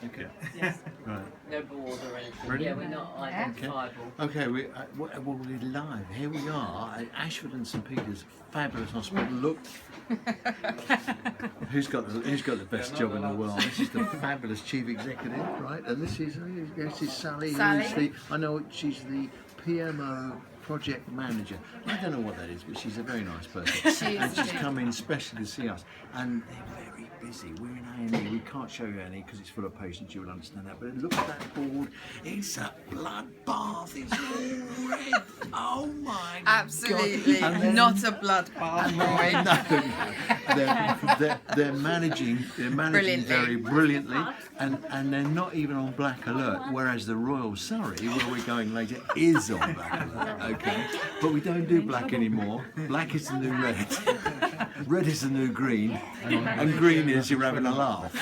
Okay. Yes. Right. No board or anything. Ready? Yeah, we're not identifiable. Okay, we're live. Here we are at Ashford and St Peter's fabulous hospital. Look, who's got the best job in the world? This is the fabulous chief executive, right? And this is Sally. Sally. I know she's the PMO project manager. I don't know what that is, but she's a very nice person. And she's come in specially to see us. And they're very busy. We're in A&E. We can't show you A&E because it's full of patients. You will understand that. But look at that board. It's a blood bath. It's all red. Oh my Absolutely God. And not a blood bath, Roy. They're managing Brilliantly. very brilliantly, and they're not even on black alert. Whereas the Royal Surrey, where we're going later, is on black alert. Okay, but we don't do black anymore. Black is the new red. Red is the new green, and green is you're having a laugh.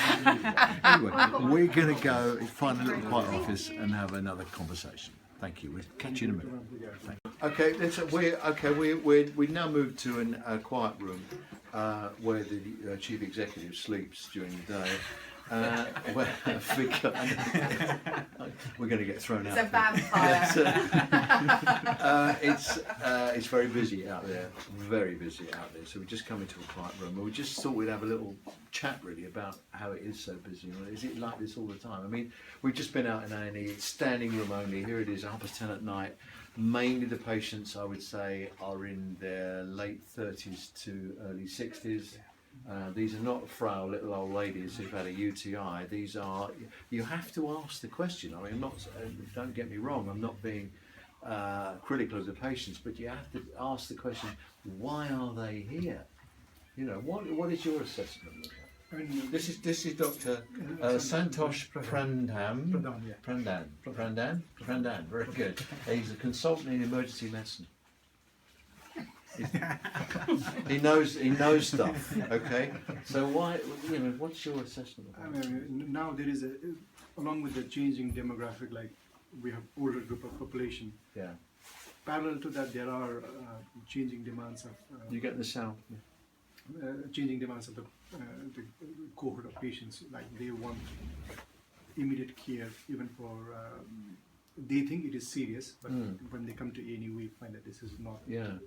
Anyway, we're going to go find a little quiet office and have another conversation. Thank you. We'll catch you in a minute. We now move to a quiet room where the chief executive sleeps during the day. We're going to get thrown out. It's a vampire. It's very busy out there, very busy out there. So we just come into a quiet room, and we just thought we'd have a little chat really about how it is so busy. Is it like this all the time? I mean, we've just been out in A&E. It's standing room only. Here it is, 10:30 at night. Mainly the patients, I would say, are in their late 30s to early 60s. These are not frail little old ladies who've had a UTI. These are, you have to ask the question. I mean, don't get me wrong, I'm not being critical of the patients, but you have to ask the question, why are they here? You know, what is your assessment of that? This is Dr. Santosh Prandan, very good. He's a consultant in emergency medicine. He knows stuff. Okay, so what's your assessment of that? I mean, now there is along with the changing demographic, like we have older group of population. Yeah. Parallel to that, there are changing demands of. You get the sound. Changing demands of the cohort of patients. Like they want immediate care, even for. They think it is serious, but when they come to A&E, we find that this is not. Yeah.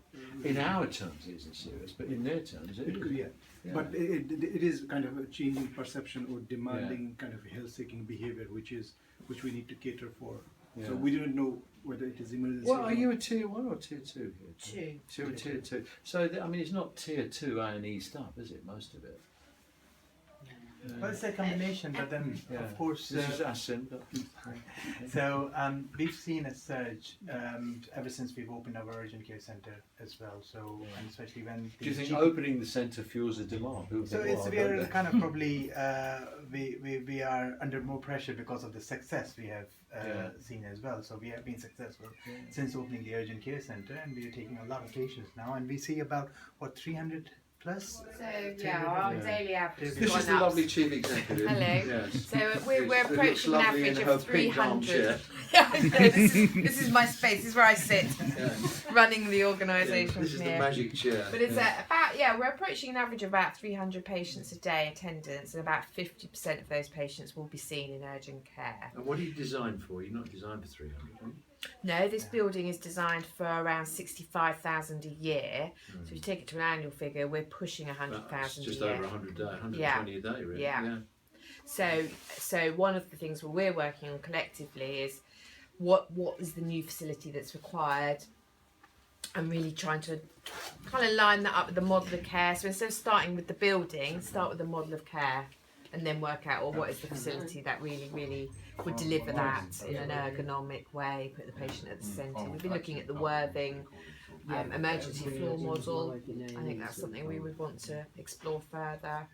In our terms, it isn't serious, but in their terms, it is. Yeah. But it is kind of a changing perception or demanding kind of health-seeking behavior, which we need to cater for. Yeah. So we don't know whether it is emergency. Well, are you a tier 1 or tier 2 here? 2. You're a tier 2. So I mean, it's not tier 2 A&E stuff, is it? Most of it. Well, it's a combination, but then of course. This is Asim. So we've seen a surge ever since we've opened our urgent care centre as well. So and especially when. Do you think opening the centre fuels the demand? So we are kind of probably we are under more pressure because of the success we have seen as well. So we have been successful since opening the urgent care centre, and we are taking a lot of patients now, and we see about 300 plus. So our daily average. This is the lovely chief executive. Hello. Yes. So we're approaching an average of 300. Yeah, this is my space. This is where I sit, running the organisation. This is here. the magic chair. But it's we're approaching an average of about 300 patients a day attendance, and about 50% of those patients will be seen in urgent care. And what are you designed for? You're not designed for 300, are you? No, this building is designed for around 65,000 a year. So if you take it to an annual figure, we're pushing 100,000 a year. Just over 100 a day, 120 a day, really. Yeah. So one of the things we're working on collectively is what is the new facility that's required, and really trying to kind of line that up with the model of care. So instead of starting with the building, start with the model of care, and then work out what is the facility that really would deliver that in an ergonomic way, put the patient at the centre. We've been looking at the Worthing emergency floor model. I think that's something we would want to explore further.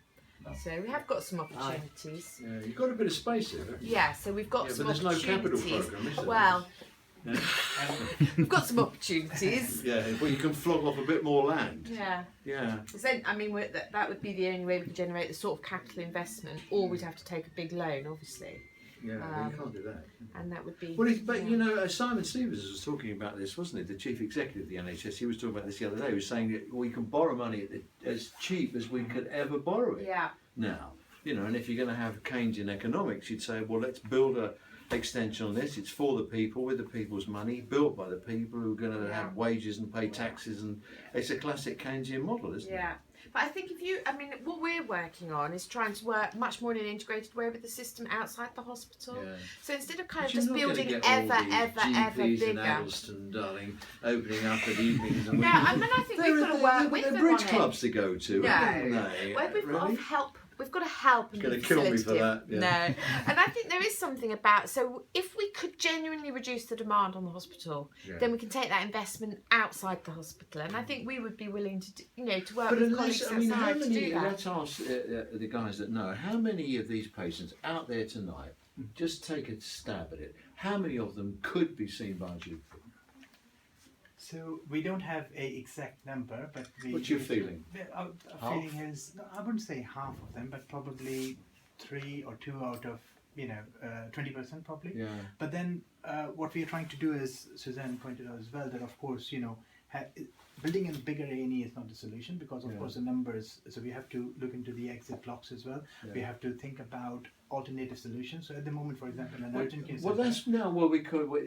So we have got some opportunities. Yeah, you've got a bit of space here, haven't you? Yeah, so we've got some but there's opportunities. no capital programme, is there? Well, we've got some opportunities. Yeah, well, you can flog off a bit more land. Yeah. Yeah. So, I mean, that would be the only way we could generate the sort of capital investment, or we'd have to take a big loan, obviously. Yeah, well, you can't do that. And that would be. Well, but you know, Simon Stevens was talking about this, wasn't he? The chief executive of the NHS. He was talking about this the other day. He was saying that we can borrow money as cheap as we could ever borrow it. Yeah. Now, You know, and if you're going to have Keynesian economics, you'd say, well, let's build a extension on this. It's for the people, with the people's money, built by the people who are going to have wages and pay taxes, and it's a classic Keynesian model, isn't it? Yeah. But I think what we're working on is trying to work much more in an integrated way with the system outside the hospital. Yeah. So instead of kind But of you're just not gonna building get all ever the GPs bigger. in Addleston, darling, opening up at evenings and No, I mean, I think we've got to work with they're them bridge on clubs to go to, No. haven't they? Where we've got Really? to help. We've got to help. Gonna kill me for that, yeah. No, and I think there is something about. So if we could genuinely reduce the demand on the hospital, Yeah. then we can take that investment outside the hospital, and I think we would be willing to, to work But with unless, colleagues I mean, how outside to many, do that. let's ask the guys that know, how many of these patients out there tonight, just take a stab at it, how many of them could be seen by a GP? So we don't have a exact number, but What's your feeling? Our Half? feeling is, I wouldn't say half of them, but probably 3 or 2 out of 20% probably. Yeah. But then what we are trying to do is, Suzanne pointed out as well, that of course building a bigger A&E is not the solution, because of course the numbers. So we have to look into the exit blocks as well. Yeah. We have to think about alternative solutions. So at the moment, for example, an urgent care Well, center- that's now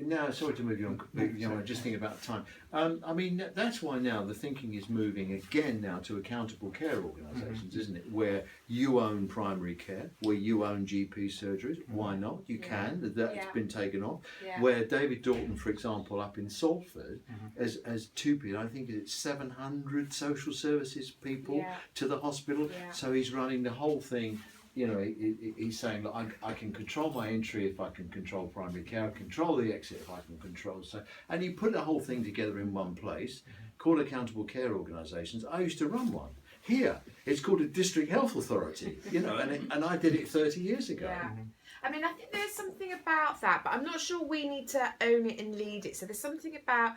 now. Sorry to move you on. I'm just thinking about time. I mean, that's why now the thinking is moving again now to accountable care organisations, isn't it? Where you own primary care, where you own GP surgeries. Why not? You can. That's been taken off. Yeah. Where David Dalton, for example, up in Salford, as two people, I think it's 700 social services people to the hospital. Yeah. So he's running the whole thing. You know, he's saying, look, I can control my entry if I can control primary care, I control the exit if I can control. So, and you put the whole thing together in one place, called accountable care organisations. I used to run one. Here, it's called a district health authority, and I did it 30 years ago. Yeah. I mean, I think there's something about that, but I'm not sure we need to own it and lead it. So there's something about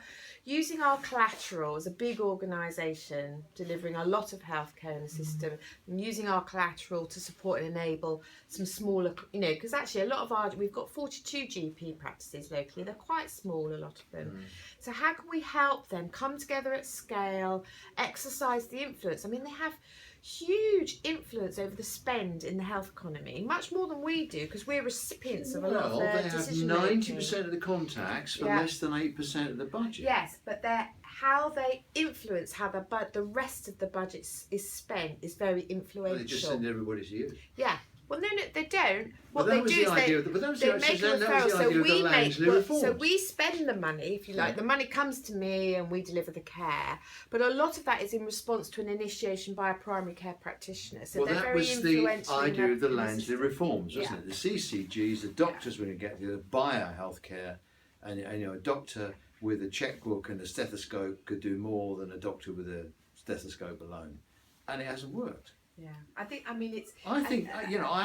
using our collateral as a big organisation, delivering a lot of healthcare in the system, and using our collateral to support and enable some smaller, because actually we've got 42 GP practices locally. They're quite small, a lot of them. So how can we help them come together at scale, exercise the influence? I mean, they have huge influence over the spend in the health economy, much more than we do, because we're recipients of a lot of their they have decision 90% of the contacts for less than 8% of the budget. Yes, but how they influence how the rest of the budget is spent is very influential. Well, they just send everybody to you. Yeah. Well, no, they don't. But What that they was do the is idea. But that was they the make a Suzanne, that referral. was the So idea of the we Lansley so reforms. we spend the money, if you like. The money comes to me, and we deliver the care. But a lot of that is in response to an initiation by a primary care practitioner. So Well, they're that very was the influential. in idea of the in Lansley system. reforms, wasn't Yeah. it? The CCGs, the doctors were going to get together, buy our healthcare, and a doctor with a checkbook and a stethoscope could do more than a doctor with a stethoscope alone, and it hasn't worked. Yeah, I think I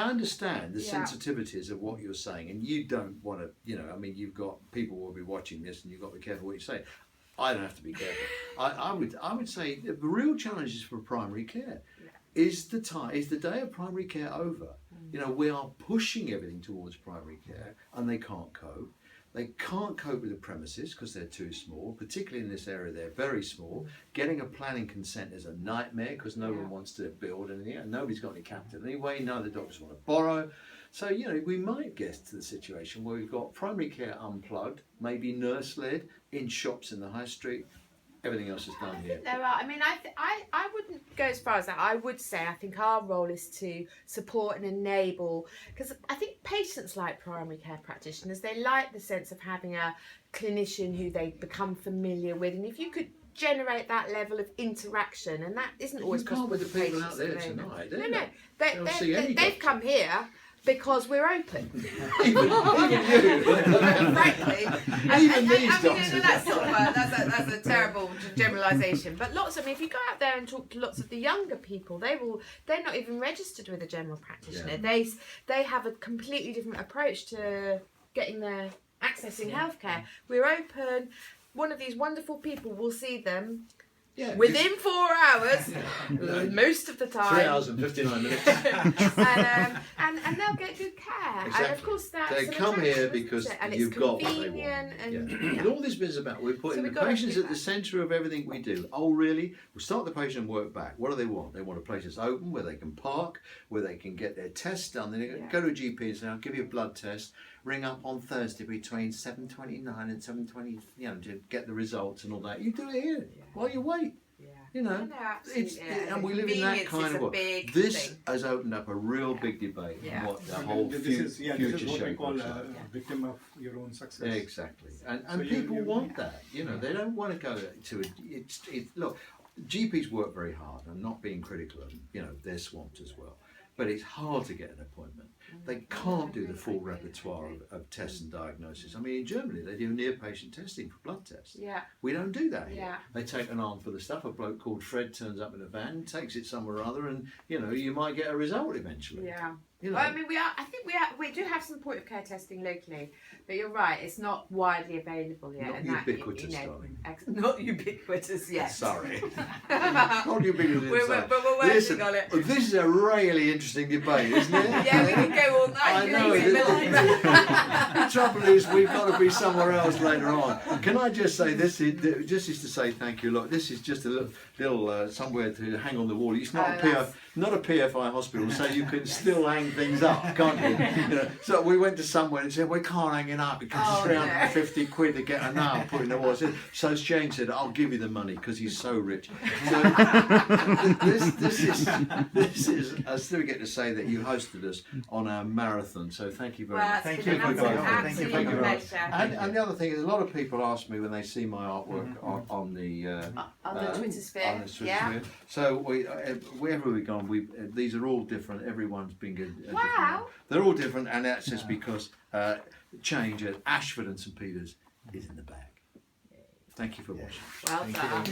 understand the Yeah. sensitivities of what you're saying, and you don't want to, you've got people will be watching this, and you've got to be careful what you say. I don't have to be careful. I would say the real challenge is for primary care. Is the day of primary care over? We are pushing everything towards primary care, and they can't cope. They can't cope with the premises because they're too small, particularly in this area. They're very small. Getting a planning consent is a nightmare because no one wants to build anything, and nobody's got any capital anyway. None of the doctors want to borrow. So, we might get to the situation where we've got primary care unplugged, maybe nurse-led, in shops in the high street. Everything else is done here. There are. I mean, I wouldn't go as far as that. I would say I think our role is to support and enable, because I think patients like primary care practitioners. They like the sense of having a clinician who they become familiar with, and if you could generate that level of interation, and that isn't always You can't possible with the people out patients there at the moment. tonight, No, do no, they? They'll see any they've come here because we're open. even you. Frankly, Even these doctors. that's sort of that's a terrible generalisation. But if you go out there and talk to lots of the younger people, they're not even registered with a general practitioner. Yeah. They have a completely different approach to getting their accessing healthcare. We're open. One of these wonderful people will see them. Yeah. within 4 hours, most of the time. 3 hours and 59 minutes. and they'll get good care. And Exactly. of course that's They an come here attraction, because isn't it? And you've it's got what they convenient want. and Yeah. And all this bit is about we're putting So the we've got to patients do at the that. centre of everything we do. Oh, really? We'll start the patient and work back. What do they want? They want a place that's open where they can park, where they can get their tests done. Then Yeah. go to a GP and say, "I'll give you a blood test. Ring up on Thursday between 7:29 and 7:20. You know, to get the results and all that. You do it here Yeah. while you wait. yeah. You know." No, absolutely, yeah. And we live in that Convenience kind is of a world. big This thing. has opened up a real big debate Yeah. on what the But whole this is future this is what we shape call looks a like. victim of your own success. Exactly, and So people you- want that. You know, they don't want to go to a. Look, GPs work very hard. I'm not being critical of them. You know, they're swamped as well. But it's hard to get an appointment. They can't do the full repertoire of tests and diagnosis. I mean, in Germany, they do near patient testing for blood tests. Yeah. We don't do that here. Yeah. They take an arm for the stuff. A bloke called Fred turns up in a van, takes it somewhere or other, and you know, you might get a result eventually. Yeah. You know, Well, I mean, I think we do have some point of care testing locally, but you're right, it's not widely available yet. not and that, ubiquitous, darling. Not ubiquitous yet. Sorry. Not ubiquitous. But we're working Listen, on it. this is a really interesting debate, isn't it? Yeah, we can go all night. I know. The trouble is, we've got to be somewhere else later on. Can I just say this is to say thank you. Look, this is just a little somewhere to hang on the wall. It's not not a PFI hospital, so you can still hang things up, can't you? You know, so we went to somewhere and said we can't hang it up because it's 350 quid to get a nail put in the wall. So Shane said, "I'll give you the money because he's so rich." So this is. I still get to say that you hosted us on our marathon. So thank you very much. Thank Thank you you for for coming. Thank you for absolute coming. pleasure. And the other thing is, a lot of people ask me when they see my artwork on the On the Twitter sphere. on the Twitter Yeah. sphere. So wherever we've gone, these are all different. Everyone's been good. Wow. They're all different, and that's just because change at Ashford and St Peters is in the bag. Thank you for watching. Well done.